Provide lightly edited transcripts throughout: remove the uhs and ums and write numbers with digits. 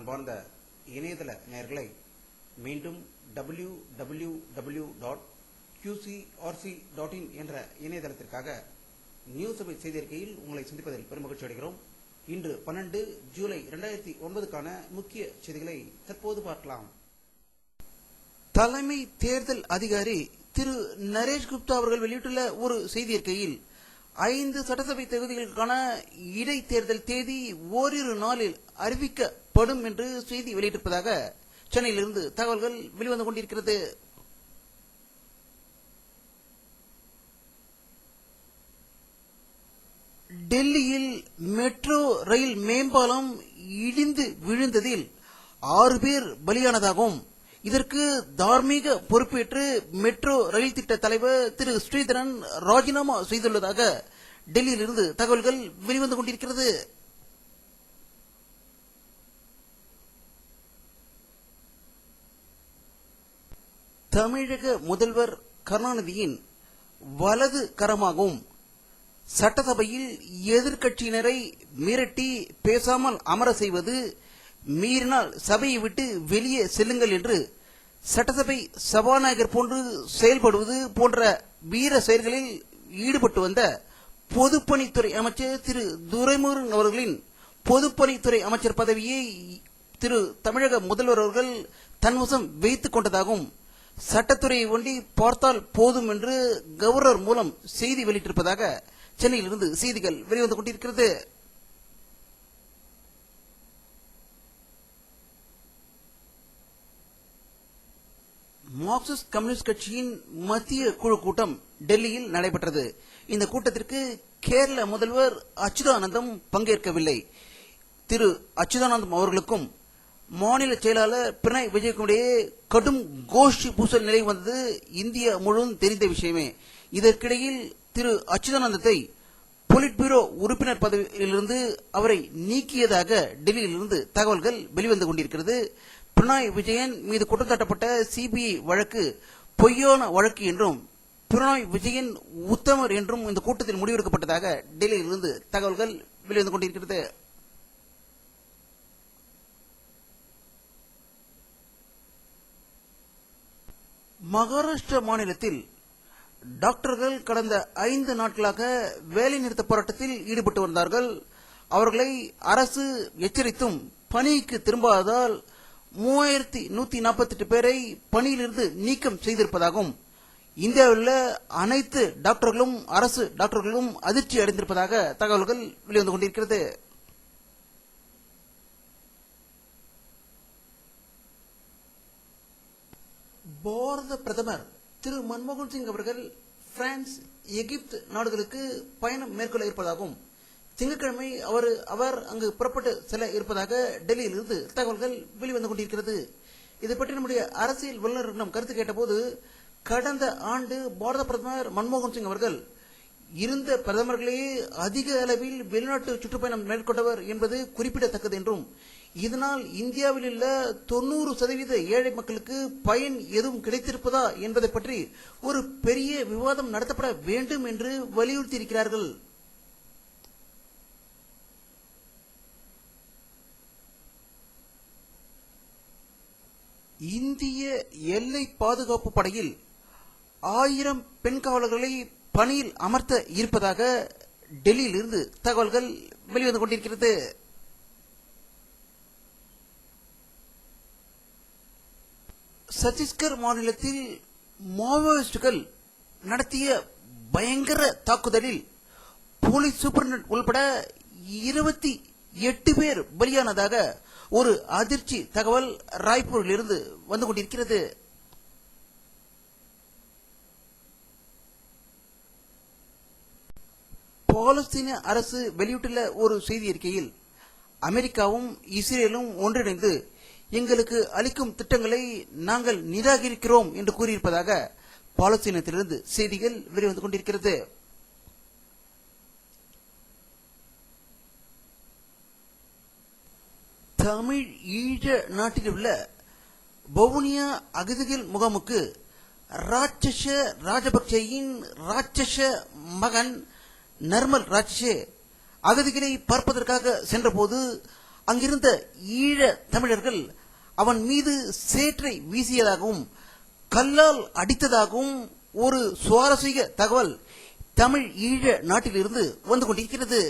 அன்பார்ந்த இணையதள நேயர்களை மீண்டும் www.qcrc.in என்ற இணையதளத்திற்காக நியூஸ் சபை செய்தியறிக்கையில் உங்களை சந்திப்பதில் பெருமகிழ்ச்சி அடைகிறோம். இன்று 12 ஜூலை 2009க்கான முக்கிய செய்திகளை தற்போது பார்க்கலாம். தலைமை தேர்தல் அதிகாரி திரு நரேஷ் குப்தா அவர்கள் வெளியிட்டுள்ள ஒரு செய்தியறிக்கையில் 5 சட்டசபை தொகுதிகளுக்கான இடைத்தேர்தல் தேதி ஓரிரு நாளில் அறிவிக்கப்படும் என்று செய்தி வெளியிட்டிருப்பதாக சென்னையிலிருந்து தகவல்கள் வெளிவந்து கொண்டிருக்கிறது. டெல்லியில் மெட்ரோ ரயில் மேம்பாலம் இடிந்து விழுந்ததில் 6 பேர் பலியானதாகவும் இதற்கு தார்மீக பொறுப்பேற்று மெட்ரோ ரயில் திட்ட தலைவர் திரு ஸ்ரீதரன் ராஜினாமா செய்துள்ளதாக டெல்லியிலிருந்து தகவல்கள் வெளிவந்து கொண்டிருக்கிறது. தமிழக முதல்வர் கருணாநிதியின் வலது கரமாகவும் சட்டசபையில் எதிர்க்கட்சியினரை மிரட்டி பேசாமல் அமர செய்வது, மீறினால் சபையை விட்டு வெளியே செல்லுங்கள் என்று சட்டசபை சபாநாயகர் போன்று செயல்படுவது போன்ற வீர செயல்களில் ஈடுபட்டு வந்த பொதுப்பணித்துறை அமைச்சர் திரு துரைமுருகன் அவர்களின் பொதுப்பணித்துறை அமைச்சர் பதவியை திரு தமிழக முதல்வர் அவர்கள் தன்வசம் வைத்துக் கொண்டதாகவும் சட்டத்துறையை ஒண்டி பார்த்தால் போதும் என்று கவர்னர் மூலம் செய்தி வெளியிட்டிருப்பதாக சென்னையிலிருந்து செய்திகள் வெளிவந்து கொண்டிருக்கிறது. மார்க்சிஸ்ட் கம்யூனிஸ்ட் கட்சியின் மத்திய குழு கூட்டம் டெல்லியில் நடைபெற்றது. இந்த கூட்டத்திற்கு கேரள முதல்வர் அச்சுதானந்தம் பங்கேற்கவில்லை. திரு அச்சுதானந்தம் அவர்களுக்கும் மாநில செயலாளர் பினராயி விஜயனுடைய கடும் கோஷ்டி பூசல் நிலை வந்தது இந்தியா முழுவதும் தெரிந்த விஷயமே. இதற்கிடையில் திரு அச்சுதானந்தத்தை பொலிட் பியூரோ உறுப்பினர் பதவியிலிருந்து அவரை நீக்கியதாக டெல்லியிலிருந்து தகவல்கள் வெளிவந்து கொண்டிருக்கிறது. பினராயி விஜயன் மீது குற்றச்சாட்டப்பட்ட சிபிஐ வழக்கு பொய்யான வழக்கு என்றும் பினராயி விஜயன் உத்தமர் என்றும் இந்த கூட்டத்தில் முடிவெடுக்கப்பட்டதாக டெல்லியிலிருந்து தகவல்கள் வெளிவந்து கொண்டிருக்கிறது. மகாராஷ்டிரா மாநிலத்தில் டாக்டர்கள் கடந்த 5 நாட்களாக வேலை நிறுத்த போராட்டத்தில் ஈடுபட்டு வந்தார்கள். அவர்களை அரசு எச்சரித்தும் பணிக்கு திரும்பாததால் 3148 பேரை பணியிலிருந்து நீக்கம் செய்திருப்பதாகவும் இந்தியாவில் அனைத்து டாக்டர்களும் அரசு டாக்டர்களும் அதிர்ச்சி அடைந்திருப்பதாக தகவல்கள் வெளிவந்து கொண்டிருக்கிறது. பாரத பிரதமர் திரு மன்மோகன் சிங் அவர்கள் பிரான்ஸ், எகிப்து நாடுகளுக்கு பயணம் மேற்கொள்ள இருப்பதாகவும் திங்கட்கிழமை அவர் அங்கு புறப்பட்டு செல்ல இருப்பதாக டெல்லியிலிருந்து தகவல்கள் வெளிவந்து கொண்டிருக்கிறது. இதை பற்றி நம்முடைய அரசியல் வல்லுநரிடம் கருத்து கேட்டபோது, கடந்த ஆண்டு பாரத பிரதமர் மன்மோகன் சிங் அவர்கள் இருந்த பிரதமர்களே அதிக அளவில் வெளிநாட்டு சுற்றுப்பயணம் மேற்கொண்டவர் என்பது குறிப்பிடத்தக்கது என்றும், இதனால் இந்தியாவில் உள்ள 90% ஏழை மக்களுக்கு பயன் எதுவும் கிடைத்திருப்பதா என்பதை பற்றி ஒரு பெரிய விவாதம் நடத்தப்பட வேண்டும் என்று வலியுறுத்தியிருக்கிறார்கள். இந்திய எல்லை பாதுகாப்பு படையில் 1000 பெண் காவலர்களை பணியில் அமர்த்த இருப்பதாக டெல்லியில் இருந்து தகவல்கள் வெளிவந்து கொண்டிருக்கிறது. சத்தீஸ்கர் மாநிலத்தில் மாவோயிஸ்டுகள் நடத்திய பயங்கர தாக்குதலில் போலீஸ் சூப்பரண்ட் உள்பட 28 பேர் பலியானதாக ஒரு அதிர்ச்சி தகவல் ராய்ப்பூரில் இருந்து வந்து கொண்டிருக்கிறது. பாலஸ்தீன அரசு வெளியிட்டுள்ள ஒரு செய்தி அறிக்கையில், அமெரிக்காவும் இஸ்ரேலும் ஒன்றிணைந்து எங்களுக்கு அளிக்கும் திட்டங்களை நாங்கள் நிராகரிக்கிறோம் என்று கூறியிருப்பதாக பாலஸ்தீனத்திலிருந்து செய்திகள் வெளிவந்து கொண்டிருக்கிறது. தமிழ் ஈழ நாட்டில் உள்ள வவுனியா அகதிகள் முகாமுக்கு ராட்சச ராஜபக்சேயின் ராட்சச மகன் நர்மல் ராட்சசே அகதிகளை பார்ப்பதற்காக சென்றபோது அங்கிருந்த ஈழ தமிழர்கள் அவன் மீது சேற்றை வீசியதாகவும் கல்லால் அடித்ததாகவும் ஒரு சுவாரஸ்ய தகவல் தமிழ் ஈழ நாட்டிலிருந்து வந்து கொண்டிருக்கிறது.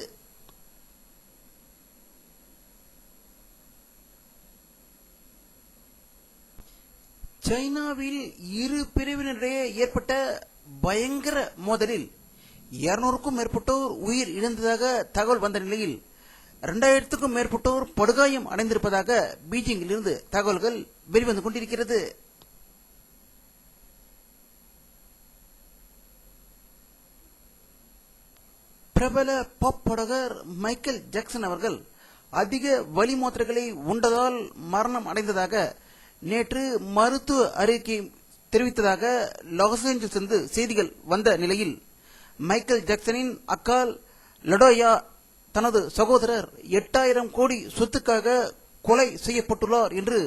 சைனாவில் இரு பிரிவினரிடையே ஏற்பட்ட பயங்கர மோதலில் 200க்கும் மேற்பட்டோர் உயிர் இழந்ததாக தகவல் வந்த நிலையில் 2000க்கும் மேற்பட்டோர் படுகாயம் அடைந்திருப்பதாக பீஜிங்கில் இருந்து தகவல்கள் வெளிவந்து கொண்டிருக்கிறது. பிரபல பாப் பாடகர் மைக்கேல் ஜாக்சன் அவர்கள் அதிக வலி மாத்திரைகளை உண்டதால் மரணம் அடைந்ததாக நேற்று மருத்துவ அறிக்கை தெரிவித்ததாக லாஸ் ஏஞ்சல்ஸிலிருந்து செய்திகள் வந்த நிலையில் மைக்கேல் ஜாக்சனின் அக்கால் லடோயா தனது சகோதரர் 8000 கோடி சொத்துக்காக கொலை செய்யப்பட்டுள்ளார் என்று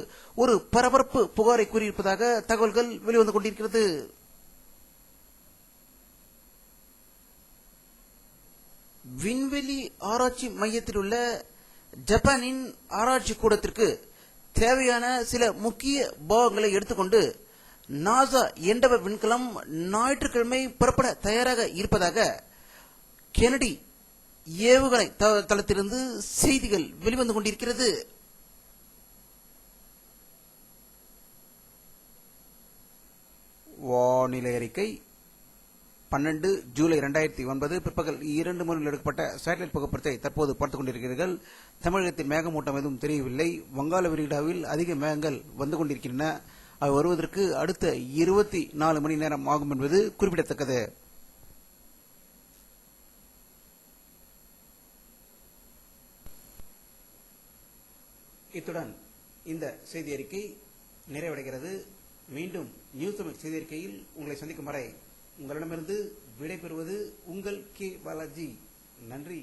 ஒரு பரபரப்பு புகாரை கூறியிருப்பதாக தகவல்கள் வெளிவந்து கொண்டிருக்கிறது. விண்வெளி ஆராய்ச்சி மையத்தில் உள்ள ஜப்பானின் ஆராய்ச்சி கூடத்திற்கு தேவையான சில முக்கிய பாகங்களை எடுத்துக்கொண்டு நாசா எண்டவர் விண்கலம் ஞாயிற்றுக்கிழமை புறப்பட தயாராக இருப்பதாக கெனடி ஏவுகணை தளத்திலிருந்து செய்திகள் வெளிவந்து கொண்டிருக்கிறது. வானிலை அறிக்கை 12 ஜூலை 2009 பிற்பகல் 2 மணியில் எடுக்கப்பட்ட சேட்டலைட் புகைப்படத்தை தற்போது பார்த்துக் கொண்டிருக்கிறீர்கள். தமிழகத்தில் மேகமூட்டம் எதுவும் தெரியவில்லை. வங்காள விரிகுடாவில் அதிக மேகங்கள் வந்து கொண்டிருக்கின்றன. அவை வருவதற்கு அடுத்த 24 மணி நேரம் ஆகும் என்பது குறிப்பிடத்தக்கது. இத்துடன் இந்த செய்தி அறிக்கை நிறைவடைகிறது. மீண்டும் நியூஸ் தமிழ் செய்தி அறிக்கையில் உங்களை சந்திக்கும் வரை உங்களிடமிருந்து விடைபெறுவது உங்கள் கே பாலாஜி. நன்றி.